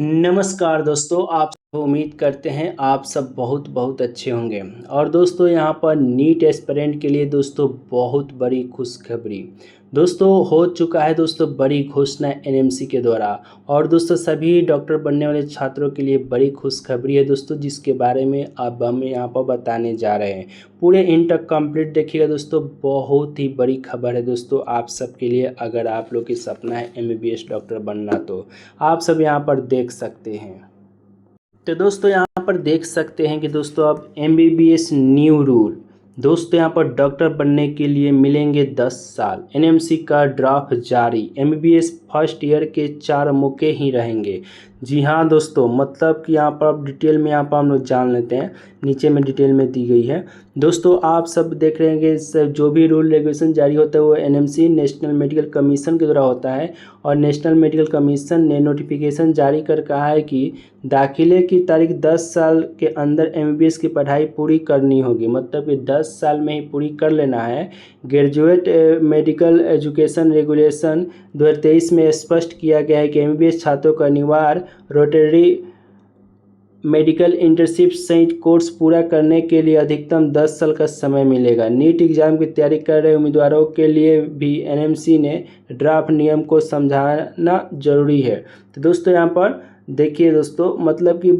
नमस्कार दोस्तों, आप सब उम्मीद करते हैं आप सब बहुत बहुत अच्छे होंगे। और दोस्तों यहाँ पर नीट एस्पिरेंट के लिए दोस्तों बहुत बड़ी खुशखबरी दोस्तों हो चुका है। दोस्तों बड़ी घोषणा एनएमसी के द्वारा, और दोस्तों सभी डॉक्टर बनने वाले छात्रों के लिए बड़ी खुशखबरी है दोस्तों, जिसके बारे में अब हम यहाँ पर बताने जा रहे हैं। पूरे इन तक कंप्लीट देखिएगा दोस्तों, बहुत ही बड़ी खबर है दोस्तों आप सबके लिए। अगर आप लोग की सपना है एमबीबीएस डॉक्टर बनना, तो आप सब यहाँ पर देख सकते हैं। तो दोस्तों यहाँ पर देख सकते हैं कि दोस्तों अब एमबीबीएस न्यू रूल दोस्तों यहाँ पर डॉक्टर बनने के लिए मिलेंगे 10 साल। एनएमसी का ड्राफ्ट जारी। एमबीबीएस फर्स्ट ईयर के 4 मौके ही रहेंगे। जी हाँ दोस्तों, मतलब कि यहाँ पर अब डिटेल में यहाँ पर हम लोग जान लेते हैं। नीचे में डिटेल में दी गई है दोस्तों, आप सब देख रहे हैं कि जो भी रूल रेगुलेशन जारी होता है वो एनएमसी नेशनल मेडिकल कमीशन के द्वारा होता है। और नेशनल मेडिकल कमीशन ने नोटिफिकेशन जारी कर कहा है कि दाखिले की तारीख 10 साल के अंदर एमबीबीएस की पढ़ाई पूरी करनी होगी। मतलब कि 10 साल में ही पूरी कर लेना है। ग्रेजुएट मेडिकल एजुकेशन रेगुलेशन 2023 में स्पष्ट किया गया है कि एमबीबीएस छात्रों को अनिवार्य रोटरी मेडिकल इंटर्नशिप सहित कोर्स पूरा करने के लिए अधिकतम 10 साल का समय मिलेगा। नीट एग्जाम की तैयारी कर रहे उम्मीदवारों के लिए भी एनएमसी ने ड्राफ्ट नियम को समझाना जरूरी है। तो दोस्तों यहाँ पर देखिए दोस्तों, मतलब कि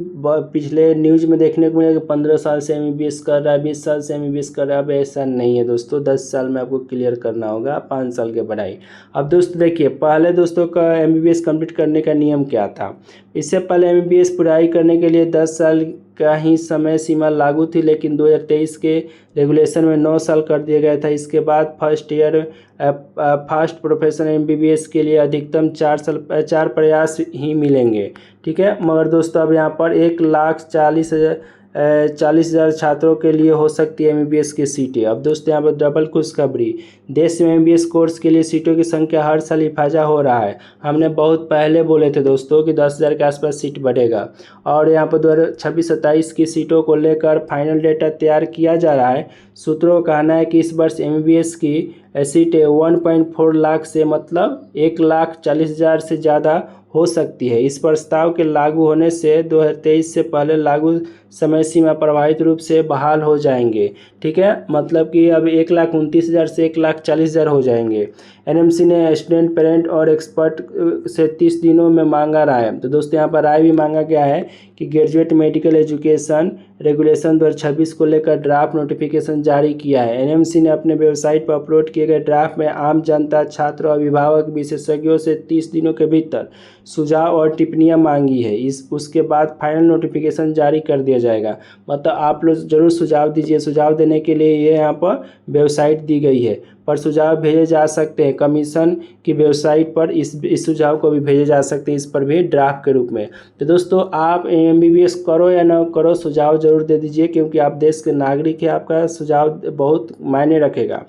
पिछले न्यूज़ में देखने को मिला कि 15 साल से एमबीबीएस कर रहा है, 20 साल से एमबीबीएस कर रहा है। अब ऐसा नहीं है दोस्तों, 10 साल में आपको क्लियर करना होगा 5 साल की पढ़ाई। अब दोस्तों देखिए, पहले दोस्तों का एमबीबीएस कंप्लीट करने का नियम क्या था। इससे पहले एमबीबीएस पढ़ाई करने के लिए 10 साल का ही समय सीमा लागू थी, लेकिन 2023 के रेगुलेशन में 9 साल कर दिया गया था। इसके बाद first year first professional MBBS के लिए अधिकतम 4 प्रयास ही मिलेंगे। ठीक है, मगर दोस्तों अब यहाँ पर 1,40,000 छात्रों के लिए हो सकती है एमबीबीएस की सीटें। अब दोस्तों यहाँ पर डबल खुशखबरी, देश में एमबीबीएस कोर्स के लिए सीटों की संख्या हर साल इजाफा हो रहा है। हमने बहुत पहले बोले थे दोस्तों कि 10,000 के आसपास सीट बढ़ेगा, और यहाँ पर 2026-27 की सीटों को लेकर फाइनल डेटा तैयार किया जा रहा है। सूत्रों का कहना है कि इस वर्ष एमबीबीएस की सीटें 1.4 लाख से, मतलब 1,40,000 से ज़्यादा हो सकती है। इस प्रस्ताव के लागू होने से 2023 से पहले लागू समय सीमा प्रभावित रूप से बहाल हो जाएंगे। ठीक है, मतलब कि अब 1,29,000 से 1,40,000 हो जाएंगे। एनएमसी ने स्टूडेंट, पेरेंट और एक्सपर्ट से 30 दिनों में मांगा राय। तो दोस्तों यहाँ पर राय भी मांगा गया है कि ग्रेजुएट मेडिकल एजुकेशन रेगुलेशन 2026 को लेकर ड्राफ्ट नोटिफिकेशन जारी किया है। एनएमसी ने अपने वेबसाइट पर अपलोड किए गए ड्राफ्ट में आम जनता, छात्र, अभिभावक, विशेषज्ञों से 30 दिनों के भीतर सुझाव और टिप्पणियां मांगी है। उसके बाद फाइनल नोटिफिकेशन जारी कर दिया जाएगा। मतलब आप लोग जरूर सुझाव दीजिए। सुझाव देने के लिए ये यहाँ पर वेबसाइट दी गई है, पर सुझाव भेजे जा सकते हैं कमीशन की वेबसाइट पर। इस सुझाव को भी भेजे जा सकते हैं, इस पर भी ड्राफ्ट के रूप में। तो दोस्तों आप एमबीबीएस करो या ना करो, सुझाव जरूर दे दीजिए, क्योंकि आप देश के नागरिक हैं। आपका सुझाव बहुत मायने रखेगा।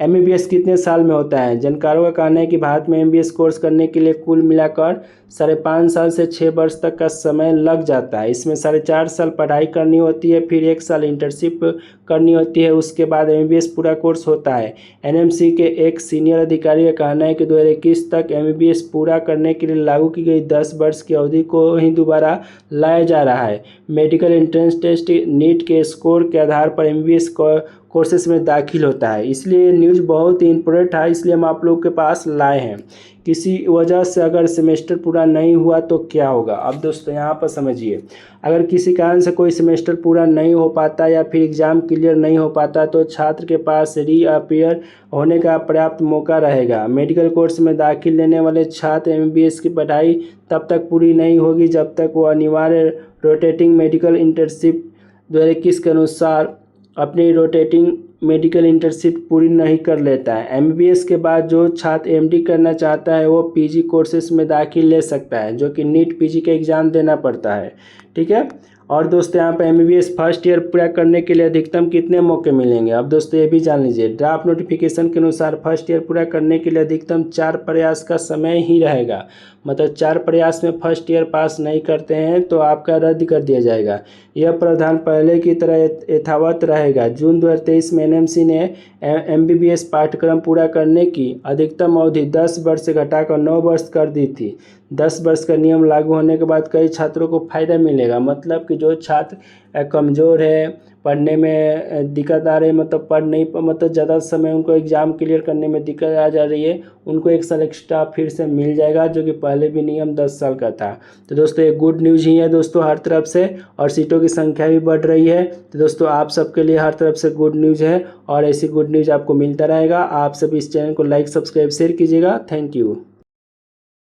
एमबीबीएस कितने साल में होता है। जानकारों का कहना है कि भारत में एमबीबीएस कोर्स करने के लिए कुल मिलाकर 5.5 साल से 6 वर्ष तक का समय लग जाता है। इसमें 4.5 साल पढ़ाई करनी होती है, फिर 1 साल इंटर्नशिप करनी होती है, उसके बाद एमबीबीएस पूरा कोर्स होता है। एनएमसी के एक सीनियर अधिकारी का कहना है कि 2021 तक एमबीबीएस पूरा करने के लिए लागू की गई 10 वर्ष की अवधि को ही दोबारा लाया जा रहा है। मेडिकल एंट्रेंस टेस्ट नीट के स्कोर के आधार पर एमबीबीएस कोर्सेस में दाखिल होता है। इसलिए न्यूज़ बहुत ही इम्पोर्टेंट है, इसलिए हम आप लोग के पास लाए हैं। किसी वजह से अगर सेमेस्टर पूरा नहीं हुआ तो क्या होगा। अब दोस्तों यहाँ पर समझिए, अगर किसी कारण से कोई सेमेस्टर पूरा नहीं हो पाता या फिर एग्ज़ाम क्लियर नहीं हो पाता, तो छात्र के पास रीअपियर होने का पर्याप्त मौका रहेगा। मेडिकल कोर्स में दाखिल लेने वाले छात्र एमबीबीएस की पढ़ाई तब तक पूरी नहीं होगी जब तक वो अनिवार्य रोटेटिंग मेडिकल इंटर्नशिप 2021 के अनुसार अपनी रोटेटिंग मेडिकल इंटर्नशिप पूरी नहीं कर लेता है। एमबीबीएस के बाद जो छात्र एमडी करना चाहता है वो पीजी कोर्सेज में दाखिल ले सकता है, जो कि नीट पीजी का एग्ज़ाम देना पड़ता है। ठीक है, और दोस्तों यहाँ पर एमबीबीएस फर्स्ट ईयर पूरा करने के लिए अधिकतम कितने मौके मिलेंगे। अब दोस्तों ये भी जान लीजिए, ड्राफ्ट नोटिफिकेशन के अनुसार फर्स्ट ईयर पूरा करने के लिए अधिकतम 4 प्रयास का समय ही रहेगा। मतलब 4 प्रयास में फर्स्ट ईयर पास नहीं करते हैं तो आपका रद्द कर दिया जाएगा। यह प्रावधान पहले की तरह यथावत रहेगा। जून 2023 में एनएमसी ने एमबीबीएस पाठ्यक्रम पूरा करने की अधिकतम अवधि 10 वर्ष से घटाकर 9 वर्ष कर दी थी। 10 वर्ष का नियम लागू होने के बाद कई छात्रों को फ़ायदा मिलेगा। मतलब कि जो छात्र कमज़ोर है, पढ़ने में दिक्कत आ रही है, मतलब पढ़ नहीं मतलब ज़्यादा समय उनको एग्ज़ाम क्लियर करने में दिक्कत आ जा रही है, उनको 1 साल एक्स्ट्रा फिर से मिल जाएगा, जो कि पहले भी नियम 10 साल का था। तो दोस्तों ये गुड न्यूज़ ही है दोस्तों हर तरफ से, और सीटों की संख्या भी बढ़ रही है। तो दोस्तों आप सबके लिए हर तरफ से गुड न्यूज़ है, और ऐसी गुड न्यूज़ आपको मिलता रहेगा। आप सभी इस चैनल को लाइक, सब्सक्राइब, शेयर कीजिएगा। Thank you.